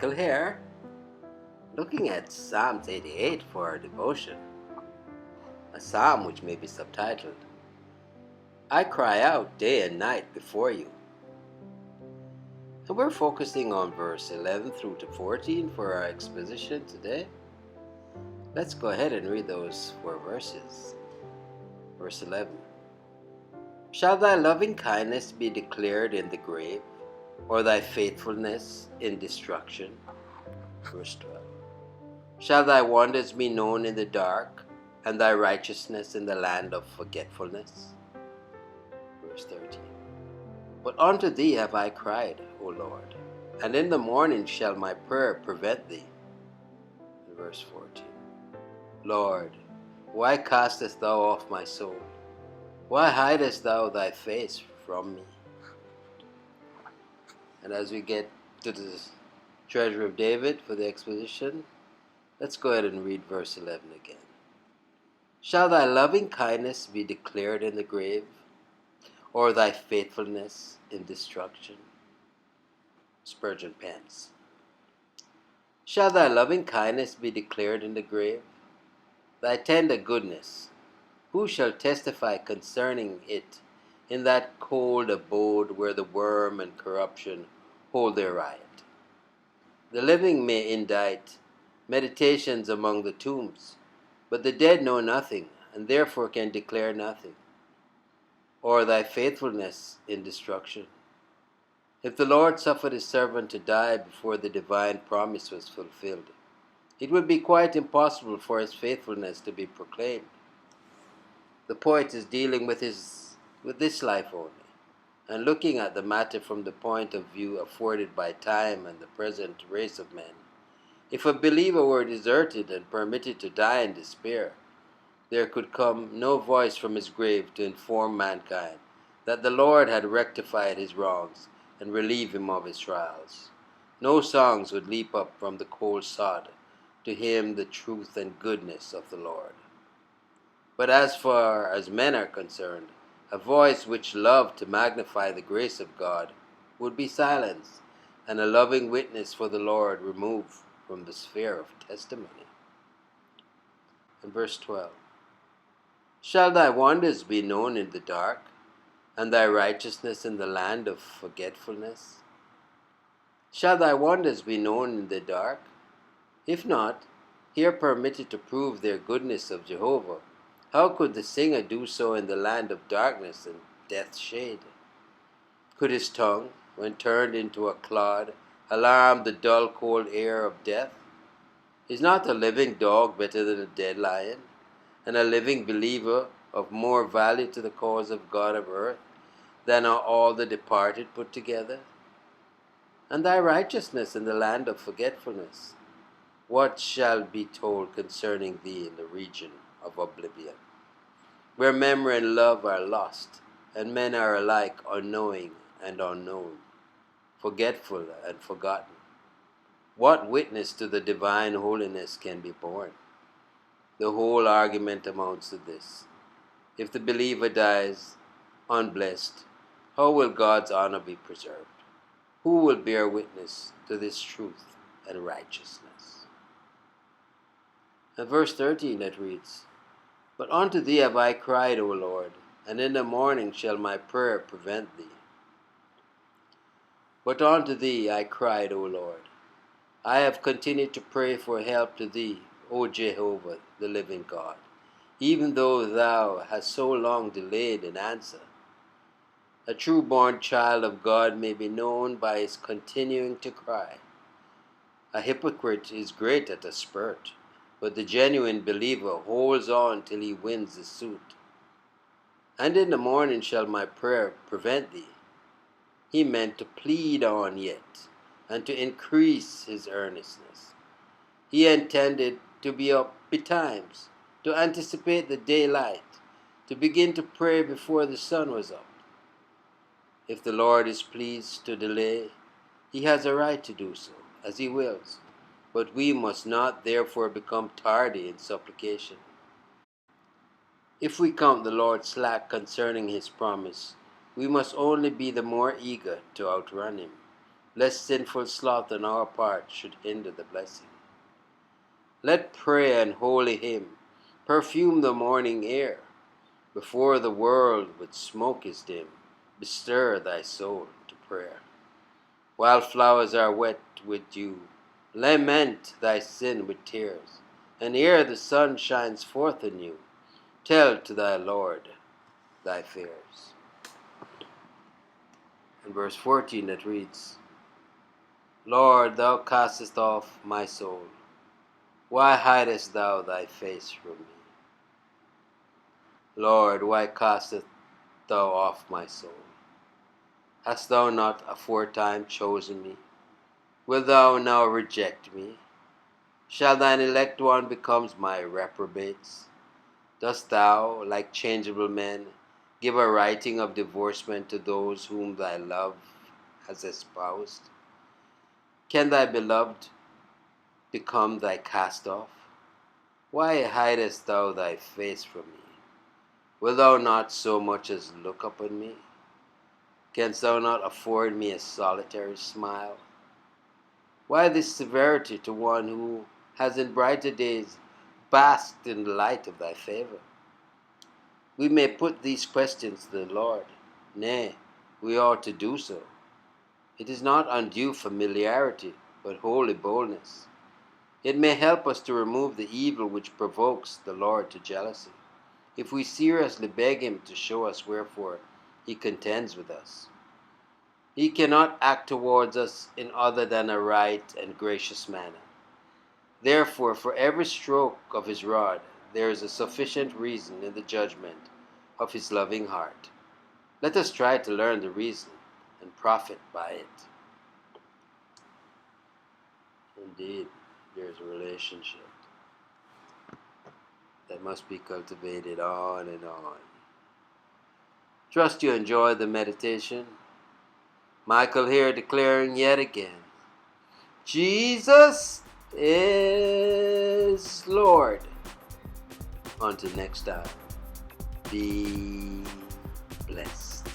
Michael here, looking at Psalms 88 for our devotion, a psalm which may be subtitled, I cry out day and night before you. And we're focusing on verse 11 through to 14 for our exposition today. Let's go ahead and read those 4 verses. Verse 11. Shall thy loving kindness be declared in the grave, or thy faithfulness in destruction? Verse 12. Shall thy wonders be known in the dark, and thy righteousness in the land of forgetfulness? Verse 13. But unto thee have I cried, O Lord, and in the morning shall my prayer prevent thee. Verse 14. Lord, why castest thou off my soul? Why hidest thou thy face from me? And as we get to the treasure of David for the exposition, let's go ahead and read verse 11 again. Shall thy loving kindness be declared in the grave, or thy faithfulness in destruction? Spurgeon pens. Shall thy loving kindness be declared in the grave? Thy tender goodness, who shall testify concerning it in that cold abode where the worm and corruption hold their riot? The living may indite meditations among the tombs, but the dead know nothing, and therefore can declare nothing. Or thy faithfulness in destruction. If the Lord suffered his servant to die before the divine promise was fulfilled, it would be quite impossible for his faithfulness to be proclaimed. The poet is dealing with this life only, and looking at the matter from the point of view afforded by time and the present race of men. If a believer were deserted and permitted to die in despair, there could come no voice from his grave to inform mankind that the Lord had rectified his wrongs and relieved him of his trials. No songs would leap up from the cold sod to hymn the truth and goodness of the Lord. But as far as men are concerned, a voice which loved to magnify the grace of God would be silenced, and a loving witness for the Lord removed from the sphere of testimony. In verse 12. Shall thy wonders be known in the dark, and thy righteousness in the land of forgetfulness? Shall thy wonders be known in the dark? If not, here permitted to prove their goodness of Jehovah, how could the singer do so in the land of darkness and death's shade? Could his tongue, when turned into a clod, alarm the dull cold air of death? Is not a living dog better than a dead lion, and a living believer of more value to the cause of God of earth than are all the departed put together? And thy righteousness in the land of forgetfulness, what shall be told concerning thee in the region of oblivion, where memory and love are lost, and men are alike unknowing and unknown, forgetful and forgotten? What witness to the divine holiness can be borne? The whole argument amounts to this. If the believer dies unblessed, how will God's honor be preserved? Who will bear witness to this truth and righteousness? And verse 13 that reads, But unto thee have I cried, O Lord, and in the morning shall my prayer prevent thee. But unto thee I cried, O Lord. I have continued to pray for help to thee, O Jehovah, the living God, even though thou hast so long delayed in answer. A true-born child of God may be known by his continuing to cry. A hypocrite is great at a spurt, but the genuine believer holds on till he wins the suit. And in the morning shall my prayer prevent thee. He meant to plead on yet, and to increase his earnestness. He intended to be up betimes, to anticipate the daylight, to begin to pray before the sun was up. If the Lord is pleased to delay, he has a right to do so, as he wills, but we must not therefore become tardy in supplication. If we count the Lord slack concerning his promise, we must only be the more eager to outrun him, lest sinful sloth on our part should hinder the blessing. Let prayer and holy hymn perfume the morning air. Before the world with smoke is dim, bestir thy soul to prayer. While flowers are wet with dew, lament thy sin with tears, and ere the sun shines forth anew, tell to thy Lord thy fears. And verse 14 that reads, Lord, thou castest off my soul. Why hidest thou thy face from me? Lord, why castest thou off my soul? Hast thou not aforetime chosen me? Wilt thou now reject me? Shall thine elect one become my reprobates? Dost thou, like changeable men, give a writing of divorcement to those whom thy love has espoused? Can thy beloved become thy cast-off? Why hidest thou thy face from me? Wilt thou not so much as look upon me? Canst thou not afford me a solitary smile? Why this severity to one who has in brighter days basked in the light of thy favor? We may put these questions to the Lord. Nay, we ought to do so. It is not undue familiarity, but holy boldness. It may help us to remove the evil which provokes the Lord to jealousy, if we seriously beg him to show us wherefore he contends with us. He cannot act towards us in other than a right and gracious manner. Therefore, for every stroke of his rod, there is a sufficient reason in the judgment of his loving heart. Let us try to learn the reason and profit by it. Indeed, there is a relationship that must be cultivated on and on. Trust you enjoy the meditation. Michael here declaring yet again, Jesus is Lord. Until next time, be blessed.